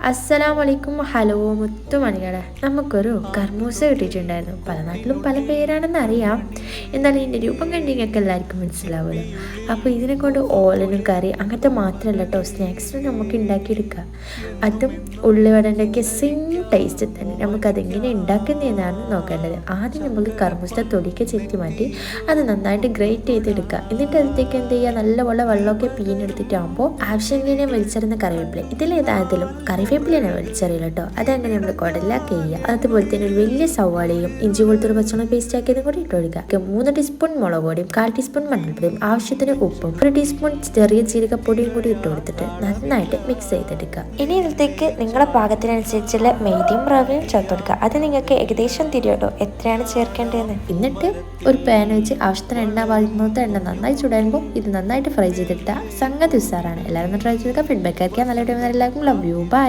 അസ്സലാമലൈക്കും. ഹലോ മുത്തുമണികളെ, നമുക്കൊരു കർമൂസ കിട്ടിയിട്ടുണ്ടായിരുന്നു. പല നാട്ടിലും പല പേരാണെന്ന് അറിയാം, എന്നാലും ഇതിൻ്റെ രൂപം കണ്ടിങ്ങൊക്കെ എല്ലാവർക്കും മനസ്സിലാവുമല്ലോ. അപ്പോൾ ഇതിനെ കൊണ്ട് ഓലനും കറി അങ്ങനത്തെ മാത്രമല്ല കേട്ടോ, സ്നാക്സും നമുക്ക് ഉണ്ടാക്കിയെടുക്കാം. അതും ഉള്ളിവടൻ്റെയൊക്കെ സെയിം ടേസ്റ്റ് തന്നെ. നമുക്കതെങ്ങനെ ഉണ്ടാക്കുന്നതെന്നാണ് നോക്കേണ്ടത്. ആദ്യം നമുക്ക് കർമൂസ തൊലിക്ക് ചെത്തി മാറ്റി അത് നന്നായിട്ട് ഗ്രേറ്റ് ചെയ്തെടുക്കുക. എന്നിട്ട് അതിലേക്ക് എന്ത് ചെയ്യുക, നല്ലപോലെ വെള്ളമൊക്കെ പീഞ്ഞെടുത്തിട്ടാകുമ്പോൾ ആവശ്യത്തിന് വലിച്ചെറിയുന്ന കറിവേപ്പില, ഇതിലേതായാലും കറിവേപ്പിലാണ് വലിച്ചെറിയില്ല കേട്ടോ. അതങ്ങനെ നമ്മൾ കുടലാക്കി ചെയ്യുക. അതുപോലെ തന്നെ ഒരു വലിയ സവാളയും ഇഞ്ചി വെളുത്തുള്ളി പച്ചമുളക് പേസ്റ്റ് ആക്കിയതും കൂടി ഇട്ട് കൊടുക്കുക. 3 ടീസ്പൂൺ മുളക് പൊടിയും 1/4 ടീസ്പൂൺ മഞ്ഞൾപ്പൊടിയും ആവശ്യത്തിന് ഉപ്പും 1 ടീസ്പൂൺ ചെറിയ ജീരകപ്പൊടിയും കൂടി ഇട്ട് കൊടുത്തിട്ട് നന്നായിട്ട് മിക്സ് ചെയ്തെടുക്കുക. ഇനി ഇതിലേക്ക് നിങ്ങളുടെ പാകത്തിനനുസരിച്ചുള്ള മെയ്തിയും റവയും ചേർത്ത് കൊടുക്കുക. അത് നിങ്ങൾക്ക് ഏകദേശം തിരിയോട്ടോ എത്രയാണ് ചേർക്കേണ്ടതെന്ന്. എന്നിട്ട് ഒരു പാൻ വെച്ച് ആവശ്യത്തിന് എണ്ണ വാഴുന്നത്, എണ്ണ നന്നായി ചൂടാകുമ്പോൾ ഇത് നന്നായിട്ട് ഫ്രൈ ചെയ്തെടുത്താൽ സംഗതി ഉസാറാണ്. എല്ലാവരും ട്രൈ ചെയ്തൊക്കെ ഫീഡ്ബാക്ക് ആക്കിയാൽ നല്ല എല്ലാവർക്കും ലവ് യു, ബൈ.